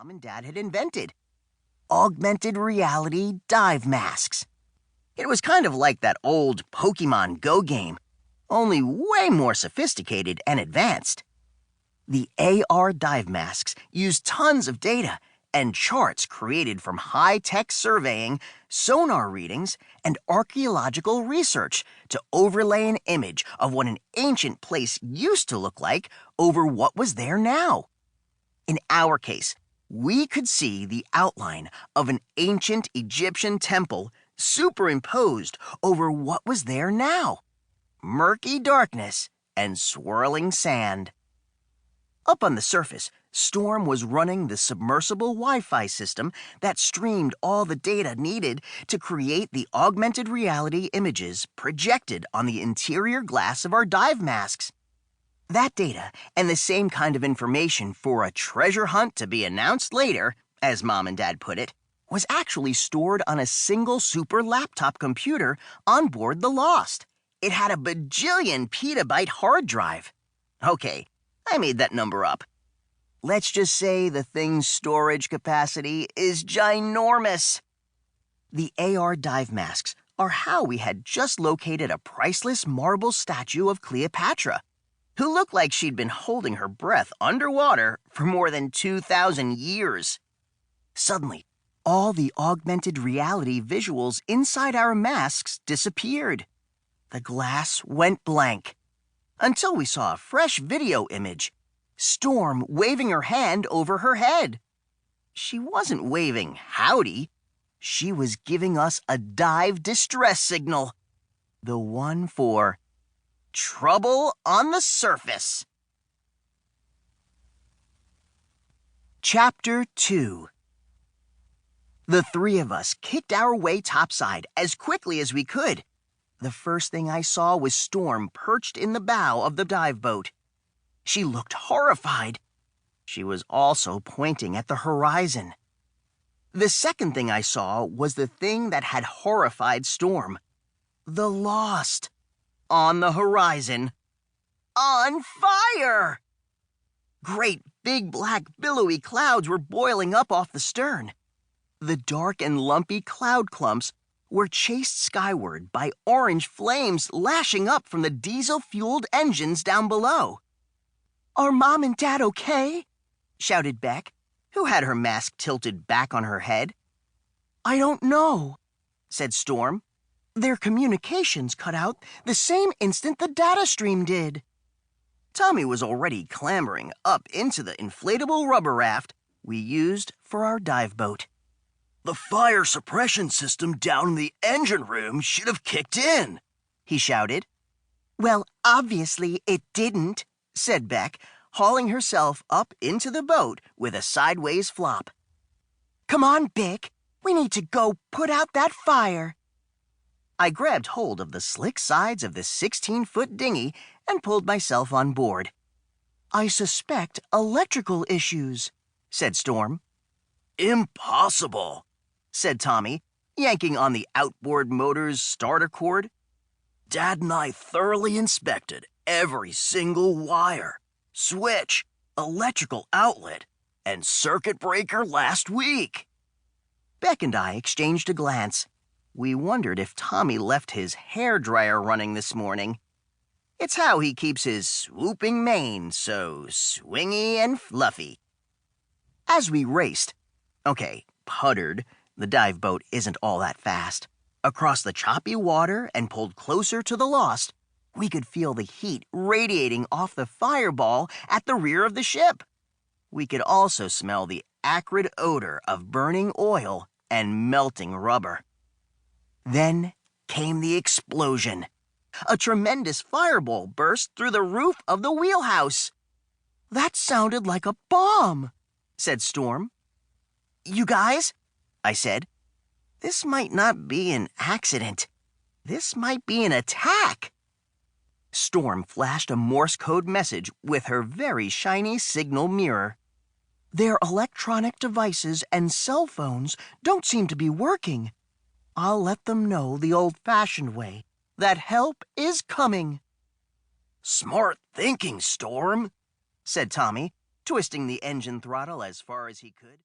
Mom and Dad had invented: augmented reality dive masks. It was kind of like that old Pokemon Go game, only way more sophisticated and advanced. The AR dive masks used tons of data and charts created from high-tech surveying, sonar readings, and archaeological research to overlay an image of what an ancient place used to look like over what was there now. In our case, we could see the outline of an ancient Egyptian temple superimposed over what was there now: murky darkness and swirling sand. Up on the surface, Storm was running the submersible Wi-Fi system that streamed all the data needed to create the augmented reality images projected on the interior glass of our dive masks. That data, and the same kind of information for a treasure hunt to be announced later, as Mom and Dad put it, was actually stored on a single super laptop computer on board the Lost. It had a bajillion petabyte hard drive. Okay, I made that number up. Let's just say the thing's storage capacity is ginormous. The AR dive masks are how we had just located a priceless marble statue of Cleopatra, who looked like she'd been holding her breath underwater for more than 2,000 years. Suddenly, all the augmented reality visuals inside our masks disappeared. The glass went blank, until we saw a fresh video image: Storm waving her hand over her head. She wasn't waving howdy. She was giving us a dive distress signal. The one for trouble on the surface. Chapter 2. The three of us kicked our way topside as quickly as we could. The first thing I saw was Storm perched in the bow of the dive boat. She looked horrified. She was also pointing at the horizon. The second thing I saw was the thing that had horrified Storm: the Lost. On the horizon. On fire! Great big black billowy clouds were boiling up off the stern. The dark and lumpy cloud clumps were chased skyward by orange flames lashing up from the diesel-fueled engines down below. "Are Mom and Dad okay?" shouted Beck, who had her mask tilted back on her head. "I don't know," said Storm. "Their communications cut out the same instant the data stream did." Tommy was already clambering up into the inflatable rubber raft we used for our dive boat. "The fire suppression system down in the engine room should have kicked in," he shouted. "Well, obviously it didn't," said Beck, hauling herself up into the boat with a sideways flop. "Come on, Bick. We need to go put out that fire." I grabbed hold of the slick sides of the 16-foot dinghy and pulled myself on board. "I suspect electrical issues," said Storm. "Impossible," said Tommy, yanking on the outboard motor's starter cord. "Dad and I thoroughly inspected every single wire, switch, electrical outlet, and circuit breaker last week." Beck and I exchanged a glance. We wondered if Tommy left his hairdryer running this morning. It's how he keeps his swooping mane so swingy and fluffy. As we raced, puttered, the dive boat isn't all that fast, across the choppy water and pulled closer to the Lost, we could feel the heat radiating off the fireball at the rear of the ship. We could also smell the acrid odor of burning oil and melting rubber. Then came the explosion. A tremendous fireball burst through the roof of the wheelhouse. "That sounded like a bomb," said Storm. "You guys," I said, "this might not be an accident. This might be an attack." Storm flashed a Morse code message with her very shiny signal mirror. "Their electronic devices and cell phones don't seem to be working. I'll let them know the old-fashioned way, that help is coming." "Smart thinking, Storm," said Tommy, twisting the engine throttle as far as he could.